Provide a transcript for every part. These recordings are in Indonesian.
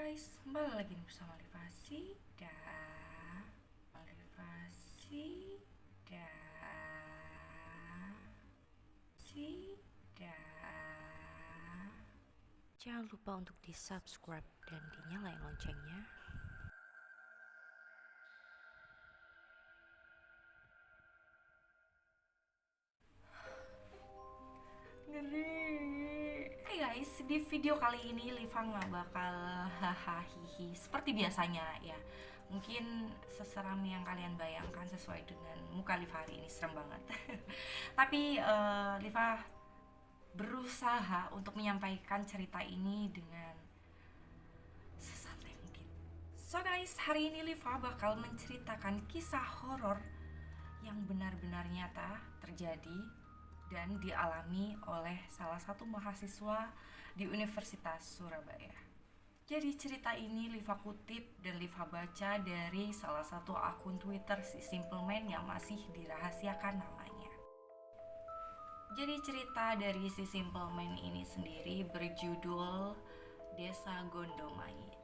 guys, kembali lagi bersama Livasi dan Livasi dan jangan lupa untuk di subscribe dan dinyalain loncengnya. Ngeri. Hey guys, di video kali ini Liva nggak bakal hahaha seperti biasanya ya. Mungkin seseram yang kalian bayangkan sesuai dengan muka Liva hari ini, serem banget. Tapi Liva berusaha untuk menyampaikan cerita ini dengan sesantai mungkin. So guys, hari ini Liva bakal menceritakan kisah horor yang benar-benar nyata terjadi dan dialami oleh salah satu mahasiswa di Universitas Surabaya. Jadi cerita ini Liva kutip dan Liva baca dari salah satu akun Twitter si Simple Man yang masih dirahasiakan namanya. Jadi cerita dari si Simple Man ini sendiri berjudul Desa Gondomai.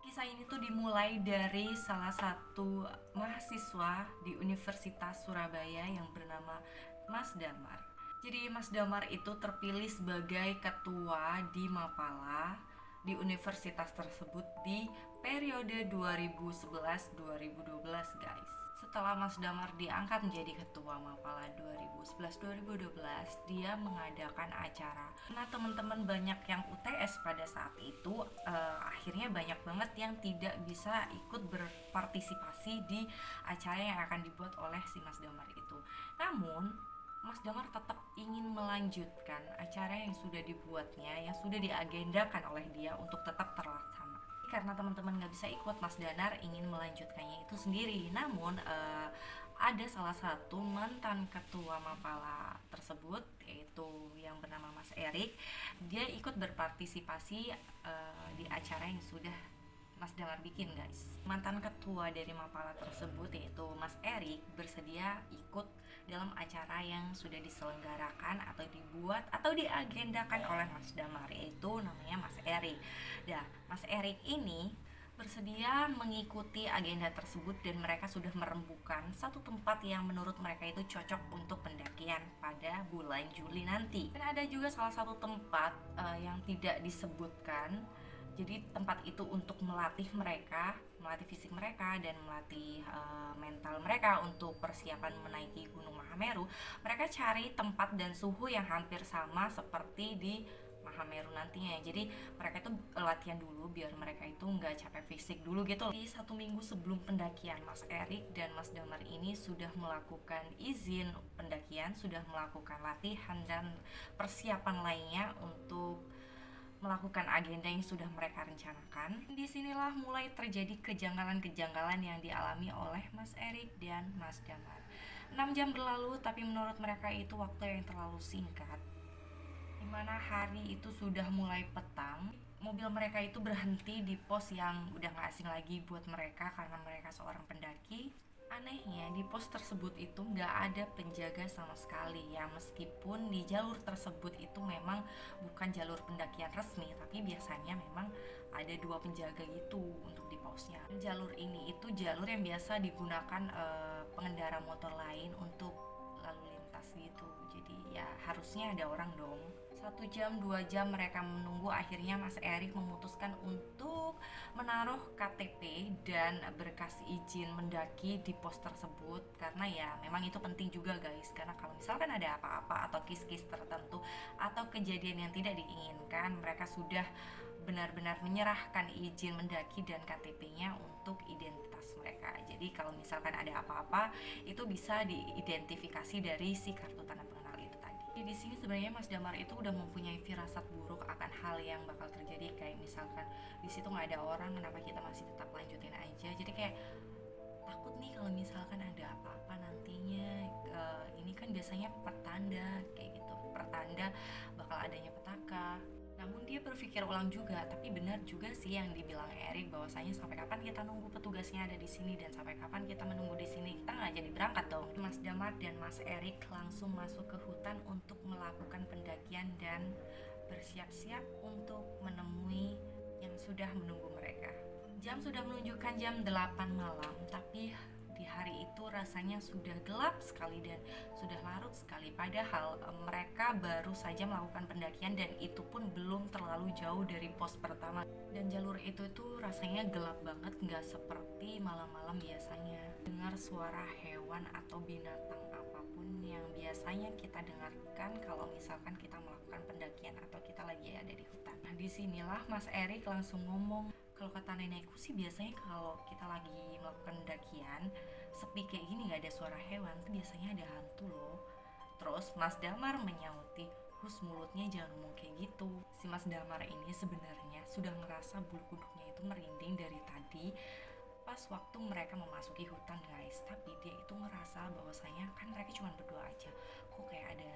Kisah ini tuh dimulai dari salah satu mahasiswa di Universitas Surabaya yang bernama Mas Damar. Jadi Mas Damar itu terpilih sebagai ketua di Mapala di universitas tersebut di periode 2011-2012 guys. Setelah Mas Damar diangkat menjadi ketua Mapala 2011-2012, dia mengadakan acara. Nah teman-teman banyak yang UTS pada saat itu, akhirnya banyak banget yang tidak bisa ikut berpartisipasi di acara yang akan dibuat oleh si Mas Damar itu. Namun Mas Damar tetap ingin melanjutkan acara yang sudah dibuatnya, yang sudah diagendakan oleh dia untuk tetap terlaksana. Karena teman-teman gak bisa ikut, Mas Danar ingin melanjutkannya itu sendiri. Namun ada salah satu mantan ketua Mapala tersebut, yaitu yang bernama Mas Erik. Dia ikut berpartisipasi di acara yang sudah Mas Damar bikin guys. Mantan ketua dari Mapala tersebut yaitu Mas Erik bersedia ikut dalam acara yang sudah diselenggarakan atau dibuat atau diagendakan oleh Mas Damar, yaitu namanya Mas Erik. Nah, Mas Erik ini bersedia mengikuti agenda tersebut dan mereka sudah merembukan satu tempat yang menurut mereka itu cocok untuk pendakian pada bulan Juli nanti. Dan ada juga salah satu tempat yang tidak disebutkan. Jadi tempat itu untuk melatih mereka, melatih fisik mereka dan melatih mental mereka untuk persiapan menaiki Gunung Mahameru. Mereka cari tempat dan suhu yang hampir sama seperti di Mahameru nantinya. Jadi mereka itu latihan dulu biar mereka itu nggak capek fisik dulu gitu. Di 1 minggu sebelum pendakian, Mas Erik dan Mas Damar ini sudah melakukan izin pendakian, sudah melakukan latihan dan persiapan lainnya untuk melakukan agenda yang sudah mereka rencanakan. Disinilah mulai terjadi kejanggalan-kejanggalan yang dialami oleh Mas Erik dan Mas Damar. 6 jam berlalu, tapi menurut mereka itu waktu yang terlalu singkat. Dimana hari itu sudah mulai petang, mobil mereka itu berhenti di pos yang udah gak asing lagi buat mereka karena mereka seorang pendaki. Anehnya di pos tersebut itu nggak ada penjaga sama sekali ya, meskipun di jalur tersebut itu memang bukan jalur pendakian resmi, tapi biasanya memang ada 2 penjaga gitu untuk di posnya. Jalur ini itu jalur yang biasa digunakan pengendara motor lain untuk lalu lintas gitu, jadi ya harusnya ada orang dong. 1 jam 2 jam mereka menunggu, akhirnya Mas Erik memutuskan untuk menaruh KTP dan berkas izin mendaki di pos tersebut, karena ya memang itu penting juga guys, karena kalau misalkan ada apa-apa atau kis-kis tertentu atau kejadian yang tidak diinginkan, mereka sudah benar-benar menyerahkan izin mendaki dan KTP-nya untuk identitas mereka. Jadi kalau misalkan ada apa-apa itu bisa diidentifikasi dari si kartu tanda pengenal itu tadi. Di sini sebenarnya Mas Damar itu udah mempunyai firasat buruk akan hal yang bakal terjadi, kayak misalkan di situ nggak ada orang, kenapa kita masih tetap lanjutin aja. Jadi kayak takut nih kalau misalkan ada apa-apa nantinya. Ini kan biasanya pertanda kayak gitu, pertanda bakal adanya petaka. Namun dia berpikir ulang juga, tapi benar juga sih yang dibilang Erik, bahwasanya sampai kapan kita nunggu petugasnya ada di sini dan sampai kapan kita menunggu di sini, kita nggak jadi berangkat dong. Mas Damar dan Mas Erik langsung masuk ke hutan untuk melakukan pendakian dan bersiap-siap untuk menemui yang sudah menunggu mereka. Jam sudah menunjukkan jam 8 malam, tapi di hari itu rasanya sudah gelap sekali dan sudah larut sekali. Padahal mereka baru saja melakukan pendakian dan itu pun belum terlalu jauh dari pos pertama. Dan jalur itu tuh rasanya gelap banget, nggak seperti malam-malam biasanya. Dengar suara hewan atau binatang apapun yang biasanya kita dengarkan kalau misalkan kita melakukan pendakian atau kita lagi ada di hutan. Nah, disinilah Mas Erik langsung ngomong, kalau kata nenekku sih biasanya kalau kita lagi melakukan pendakian sepi kayak gini nggak ada suara hewan tuh biasanya ada hantu loh. Terus Mas Damar menyauti, hus mulutnya jangan ngomong kayak gitu. Si Mas Damar ini sebenarnya sudah ngerasa bulu kuduknya itu merinding dari tadi pas waktu mereka memasuki hutan guys. Tapi dia itu ngerasa bahwasanya kan mereka cuma berdua aja, kok kayak ada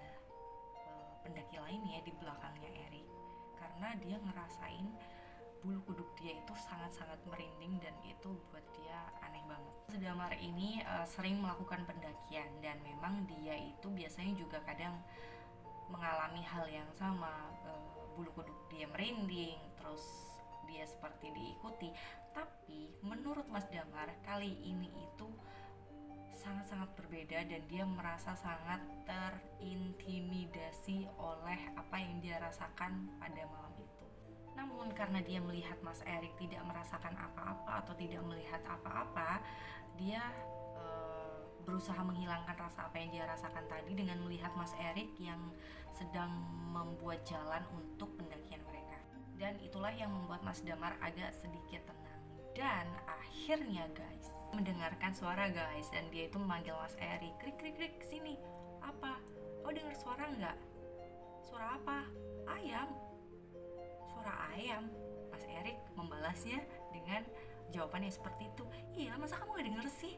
pendaki lain ya di belakangnya Erik. Karena dia ngerasain bulu kuduk dia itu sangat-sangat merinding dan itu buat dia aneh banget. Damar ini sering melakukan pendakian dan memang dia itu biasanya juga kadang mengalami hal yang sama, bulu kuduk dia merinding, terus dia seperti diikuti. Tapi menurut Mas Damar kali ini itu sangat-sangat berbeda dan dia merasa sangat terintimidasi oleh apa yang dia rasakan pada malam itu. Namun karena dia melihat Mas Erik tidak merasakan apa-apa atau tidak melihat apa-apa, dia berusaha menghilangkan rasa apa yang dia rasakan tadi dengan melihat Mas Erik yang sedang membuat jalan untuk pendakian mereka. Dan itulah yang membuat Mas Damar agak sedikit tenang. Dan akhirnya guys, mendengarkan suara guys, dan dia itu memanggil Mas Erik, krik krik krik, sini. Apa? Kau dengar suara nggak? Suara apa? Ayam. Suara ayam. Mas Erik membalasnya dengan jawaban yang seperti itu. Iya, masa kamu gak denger sih?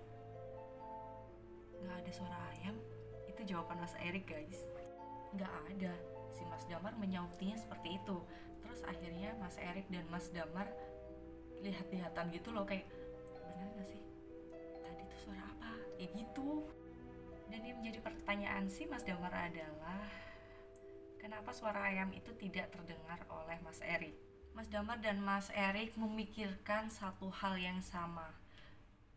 Gak ada suara ayam. Itu jawaban Mas Erik guys. Gak ada. Si Mas Damar menyautinya seperti itu. Terus akhirnya Mas Erik dan Mas Damar lihat-lihatan gitu loh, kayak bener gak sih? Tadi tuh suara apa? Kayak gitu. Dan yang menjadi pertanyaan si Mas Damar adalah, kenapa suara ayam itu tidak terdengar oleh Mas Erik? Mas Damar dan Mas Erik memikirkan satu hal yang sama,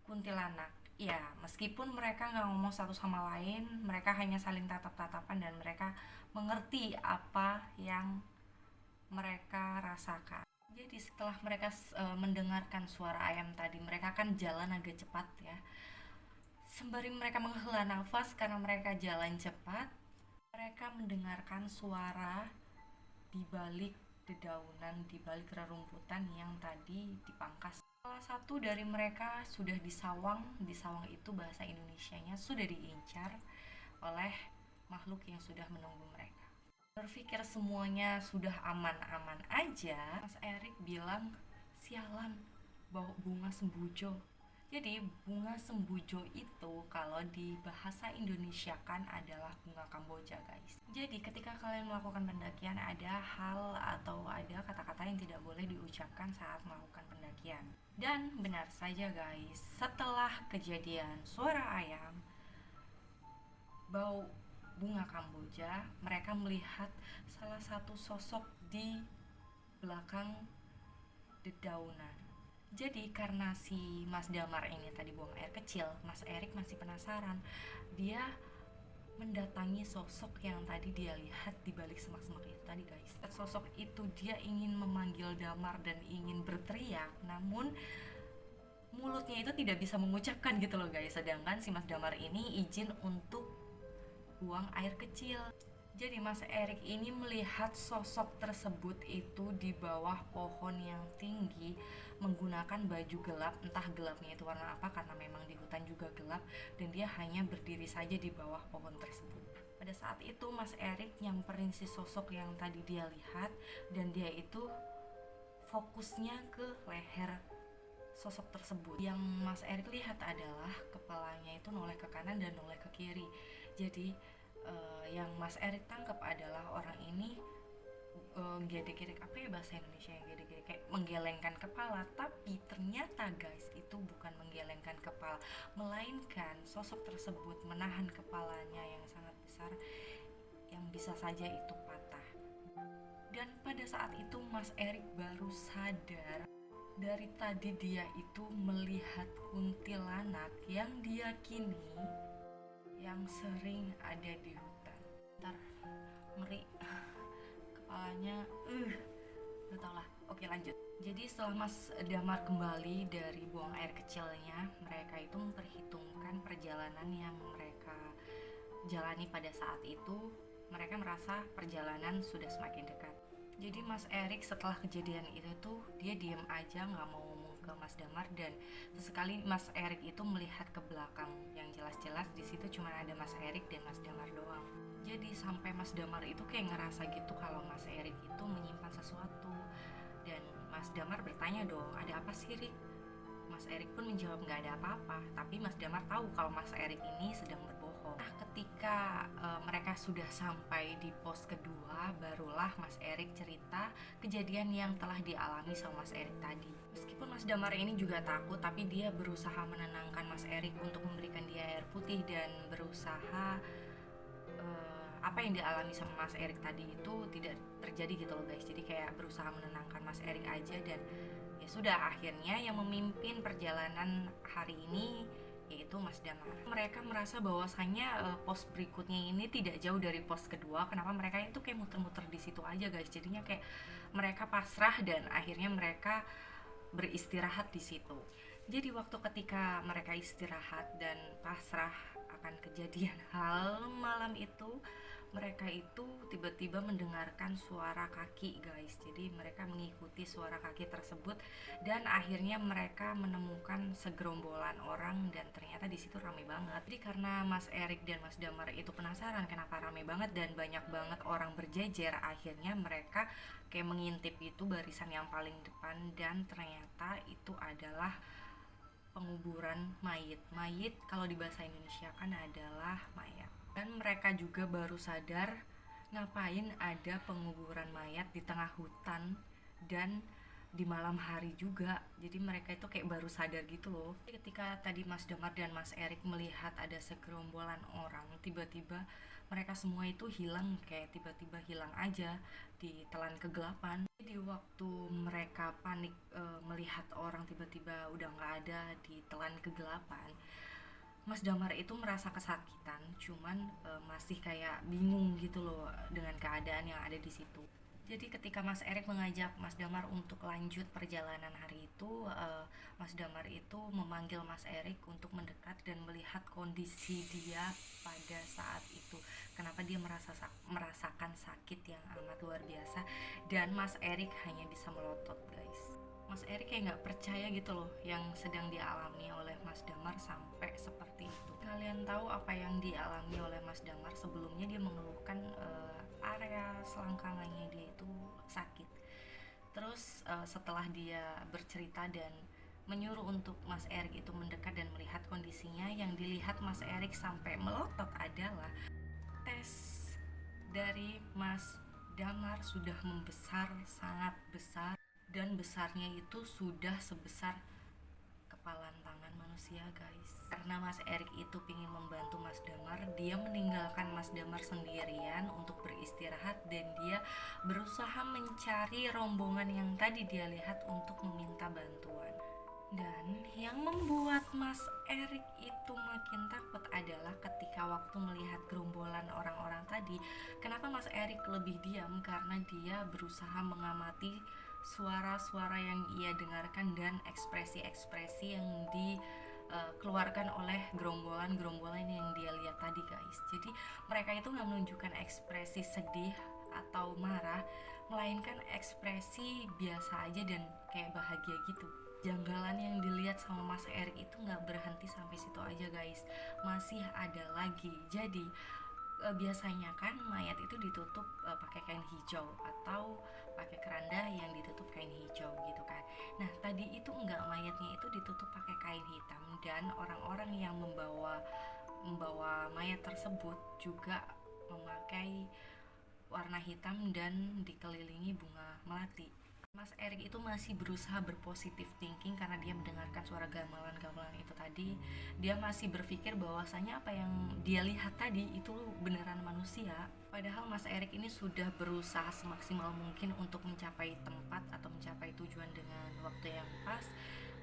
kuntilanak. Ya, meskipun mereka nggak ngomong satu sama lain, mereka hanya saling tatap-tatapan dan mereka mengerti apa yang mereka rasakan. Jadi setelah mereka mendengarkan suara ayam tadi, mereka kan jalan agak cepat ya. Sembari mereka menghela nafas karena mereka jalan cepat, mereka mendengarkan suara di balik dedaunan, di balik rerumputan yang tadi dipangkas. Salah satu dari mereka sudah disawang itu bahasa Indonesianya sudah diincar oleh makhluk yang sudah menunggu mereka. Berpikir semuanya sudah aman-aman aja, Mas Erik bilang, sialan, bawa bunga sembujo. Jadi bunga sembujo itu kalau di bahasa Indonesia kan adalah bunga Kamboja guys. Jadi ketika kalian melakukan pendakian ada hal atau ada kata-kata yang tidak boleh diucapkan saat melakukan pendakian. Dan benar saja guys, setelah kejadian suara ayam, bau bunga Kamboja, mereka melihat salah satu sosok di belakang dedaunan. Jadi karena si Mas Damar ini tadi buang air kecil, Mas Erik masih penasaran. Dia mendatangi sosok yang tadi dia lihat di balik semak-semak itu tadi guys. Sosok itu dia ingin memanggil Damar dan ingin berteriak, namun mulutnya itu tidak bisa mengucapkan gitu loh guys. Sedangkan si Mas Damar ini izin untuk buang air kecil. Jadi Mas Erik ini melihat sosok tersebut itu di bawah pohon yang tinggi menggunakan baju gelap, entah gelapnya itu warna apa karena memang di hutan juga gelap, dan dia hanya berdiri saja di bawah pohon tersebut. Pada saat itu Mas Erik nyamperin si sosok yang tadi dia lihat dan dia itu fokusnya ke leher sosok tersebut. Yang Mas Erik lihat adalah kepalanya itu noleh ke kanan dan noleh ke kiri. Jadi yang Mas Erik tangkap adalah orang ini gedek-gedek, apa ya bahasa Indonesia yang gedek-gedek, kayak menggelengkan kepala. Tapi ternyata guys itu bukan menggelengkan kepala, melainkan sosok tersebut menahan kepalanya yang sangat besar yang bisa saja itu patah. Dan pada saat itu Mas Erik baru sadar Dari tadi dia itu melihat kuntilanak yang diyakini yang sering ada di hutan. Ntar ngeri kepalanya, gak tau lah. Oke, lanjut. Jadi setelah Mas Damar kembali dari buang air kecilnya, mereka itu memperhitungkan perjalanan yang mereka jalani pada saat itu. Mereka merasa perjalanan sudah semakin dekat. Jadi Mas Erik setelah kejadian itu tuh dia diem aja, nggak mau ngomong ke Mas Damar, dan sesekali Mas Erik itu melihat ke belakang. Yang jelas-jelas di situ cuma ada Mas Erik dan Mas Damar doang. Jadi sampai Mas Damar itu kayak ngerasa gitu kalau Mas Erik itu menyimpan sesuatu. Dan Mas Damar bertanya dong, ada apa sih Rik? Mas Erik pun menjawab nggak ada apa-apa. Tapi Mas Damar tahu kalau Mas Erik ini sedang berbohong. Nah, ketika mereka sudah sampai di pos kedua, barulah Mas Erik cerita kejadian yang telah dialami sama Mas Erik tadi. Meskipun Mas Damar ini juga takut, tapi dia berusaha menenangkan Mas Erik untuk memberikan dia air putih dan berusaha apa yang dialami sama Mas Erik tadi itu tidak terjadi gitu loh guys. Jadi kayak berusaha menenangkan Mas Erik aja, dan ya sudah, akhirnya yang memimpin perjalanan hari ini yaitu Mas Damar. Mereka merasa bahwasannya pos berikutnya ini tidak jauh dari pos kedua. Kenapa mereka itu kayak muter-muter di situ aja guys. Jadinya kayak mereka pasrah dan akhirnya mereka beristirahat di situ. Jadi waktu ketika mereka istirahat dan pasrah akan kejadian hal malam itu, mereka itu tiba-tiba mendengarkan suara kaki guys. Jadi mereka mengikuti suara kaki tersebut dan akhirnya mereka menemukan segerombolan orang, dan ternyata di situ rame banget. Jadi karena Mas Erik dan Mas Damar itu penasaran kenapa rame banget dan banyak banget orang berjejer, akhirnya mereka kayak mengintip itu barisan yang paling depan, dan ternyata itu adalah penguburan mayit. Mayit kalau di bahasa Indonesia kan adalah mayat. Dan mereka juga baru sadar ngapain ada penguburan mayat di tengah hutan dan di malam hari juga. Jadi mereka itu kayak baru sadar gitu loh. Ketika tadi Mas Damar dan Mas Erik melihat ada segerombolan orang, tiba-tiba mereka semua itu hilang, kayak tiba-tiba hilang aja ditelan kegelapan. Di waktu mereka panik melihat orang tiba-tiba udah nggak ada ditelan kegelapan, Mas Damar itu merasa kesakitan, cuman masih kayak bingung gitu loh dengan keadaan yang ada di situ. Jadi ketika Mas Erik mengajak Mas Damar untuk lanjut perjalanan hari itu, Mas Damar itu memanggil Mas Erik untuk mendekat dan melihat kondisi dia pada saat itu. Kenapa dia merasakan sakit yang amat luar biasa, dan Mas Erik hanya bisa melotot guys. Mas Erik kayak nggak percaya gitu loh yang sedang dialami oleh Mas Damar sampai seperti itu. Kalian tahu apa yang dialami oleh Mas Damar? Sebelumnya dia mengeluhkan area selangkangannya dia itu sakit. Terus setelah dia bercerita dan menyuruh untuk Mas Erik itu mendekat dan melihat kondisinya, yang dilihat Mas Erik sampai melotot adalah tes dari Mas Damar sudah membesar, sangat besar, dan besarnya itu sudah sebesar kepalan tangan manusia guys. Karena Mas Erik itu ingin membantu Mas Damar, dia meninggalkan Mas Damar sendirian untuk beristirahat, dan dia berusaha mencari rombongan yang tadi dia lihat untuk meminta bantuan. Dan yang membuat Mas Erik itu makin takut adalah ketika waktu melihat gerombolan orang-orang tadi. Kenapa Mas Erik lebih diam? Karena dia berusaha mengamati suara-suara yang ia dengarkan dan ekspresi-ekspresi yang dikeluarkan oleh gerombolan-gerombolan yang dia lihat tadi guys. Jadi mereka itu gak menunjukkan ekspresi sedih atau marah, melainkan ekspresi biasa aja dan kayak bahagia gitu. Janggalan yang dilihat sama Mas Erik itu nggak berhenti sampai situ aja guys, masih ada lagi. Jadi biasanya kan mayat itu ditutup pakai kain hijau atau pakai keranda yang ditutup kain hijau gitu kan. Nah tadi itu enggak, mayatnya itu ditutup pakai kain hitam, dan orang-orang yang membawa mayat tersebut juga memakai warna hitam dan dikelilingi bunga melati. Mas Erik itu masih berusaha berpositif thinking karena dia mendengarkan suara gamelan-gamelan itu tadi. Dia masih berpikir bahwasanya apa yang dia lihat tadi itu beneran manusia. Padahal Mas Erik ini sudah berusaha semaksimal mungkin untuk mencapai tempat atau mencapai tujuan dengan waktu yang pas.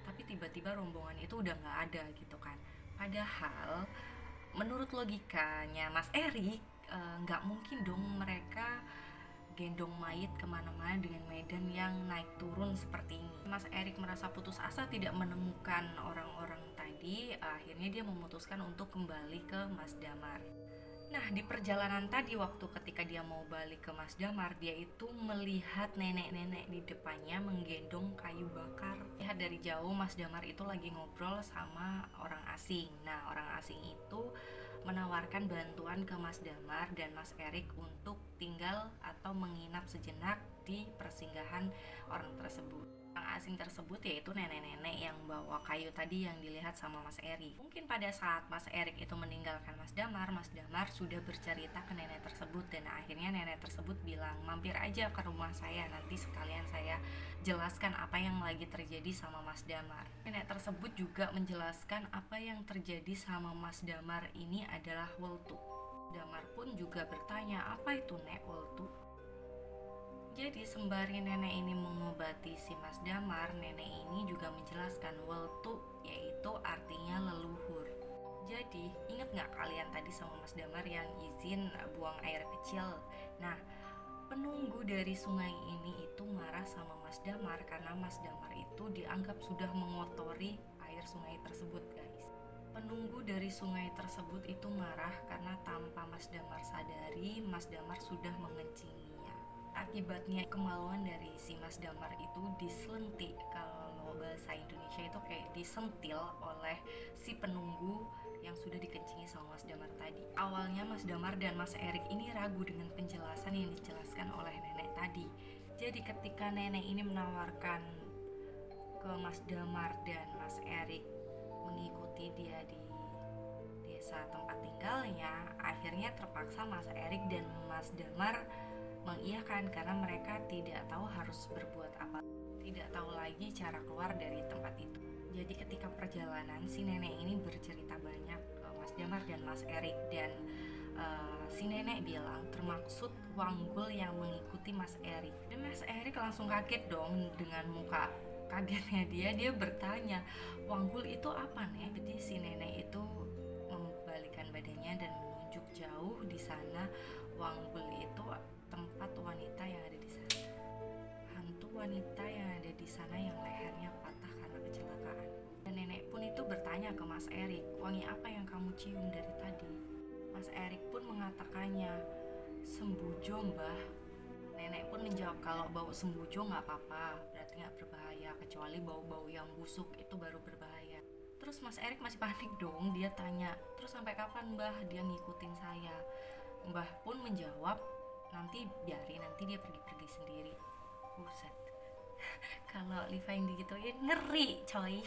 Tapi tiba-tiba rombongan itu udah nggak ada gitu kan. Padahal menurut logikanya Mas Erik, nggak mungkin dong mereka gendong mayit kemana-mana dengan medan yang naik turun seperti ini. Mas Erik merasa putus asa tidak menemukan orang-orang tadi, akhirnya dia memutuskan untuk kembali ke Mas Damar. Nah, di perjalanan tadi waktu ketika dia mau balik ke Mas Damar, dia itu melihat nenek-nenek di depannya menggendong kayu bakar. Lihat dari jauh Mas Damar itu lagi ngobrol sama orang asing. Nah, orang asing itu menawarkan bantuan ke Mas Damar dan Mas Erik untuk tinggal atau menginap sejenak di persinggahan orang tersebut. Orang asing tersebut yaitu nenek-nenek yang bawa kayu tadi yang dilihat sama Mas Erik. Mungkin pada saat Mas Erik itu meninggalkan Mas Damar sudah bercerita ke nenek tersebut dan akhirnya nenek tersebut bilang, mampir aja ke rumah saya, nanti sekalian saya jelaskan apa yang lagi terjadi sama Mas Damar. Nenek tersebut juga menjelaskan apa yang terjadi sama Mas Damar ini adalah weltu. Damar pun juga bertanya, apa itu Nek weltu? Jadi sembari nenek ini mengobati si Mas Damar, nenek ini juga menjelaskan weltu yaitu artinya leluhur. Jadi ingat nggak kalian tadi sama Mas Damar yang izin buang air kecil? Nah, penunggu dari sungai ini itu marah sama Mas Damar karena Mas Damar itu dianggap sudah mengotori air sungai tersebut, guys. Penunggu dari sungai tersebut itu marah karena tanpa Mas Damar sadari, Mas Damar sudah mengencinginya. Akibatnya kemaluan dari si Mas Damar itu diselentik, kalau bahasa Indonesia itu kayak disentil oleh si penunggu yang sudah dikencingi sama Mas Damar tadi. Awalnya Mas Damar dan Mas Erik ini ragu dengan penjelasan yang dijelaskan oleh nenek tadi. Jadi ketika nenek ini menawarkan ke Mas Damar dan Mas Erik mengikuti dia di desa tempat tinggalnya, akhirnya terpaksa Mas Erik dan Mas Damar mengiyakan karena mereka tidak tahu harus berbuat apa, tidak tahu lagi cara keluar dari tempat itu. Jadi ketika perjalanan si nenek ini bercerita banyak ke Mas Damar dan Mas Erik dan si nenek bilang termaksud Wanggul yang mengikuti Mas Erik. Dan Mas Erik langsung kaget dong dengan muka kagetnya dia bertanya, Wanggul itu apa nih? Jadi si nenek itu membalikkan badannya dan menunjuk jauh di sana. Wanggul itu tempat wanita yang ada di sana. Hantu wanita yang ada di sana yang lehernya patah karena kecelakaan. Dan nenek pun itu bertanya ke Mas Erik, wangi apa yang kamu cium dari tadi? Mas Erik pun mengatakannya, sembujo mbah. Nenek pun menjawab kalau bau sembujo gak apa-apa, berarti gak berbahaya, kecuali bau-bau yang busuk itu baru berbahaya. Terus Mas Erik masih panik dong, dia tanya, terus sampai kapan mbah dia ngikutin saya? Mbah pun menjawab, nanti biarin, nanti dia pergi-pergi sendiri. Buset. Kalau Liva yang digituin ngeri coy.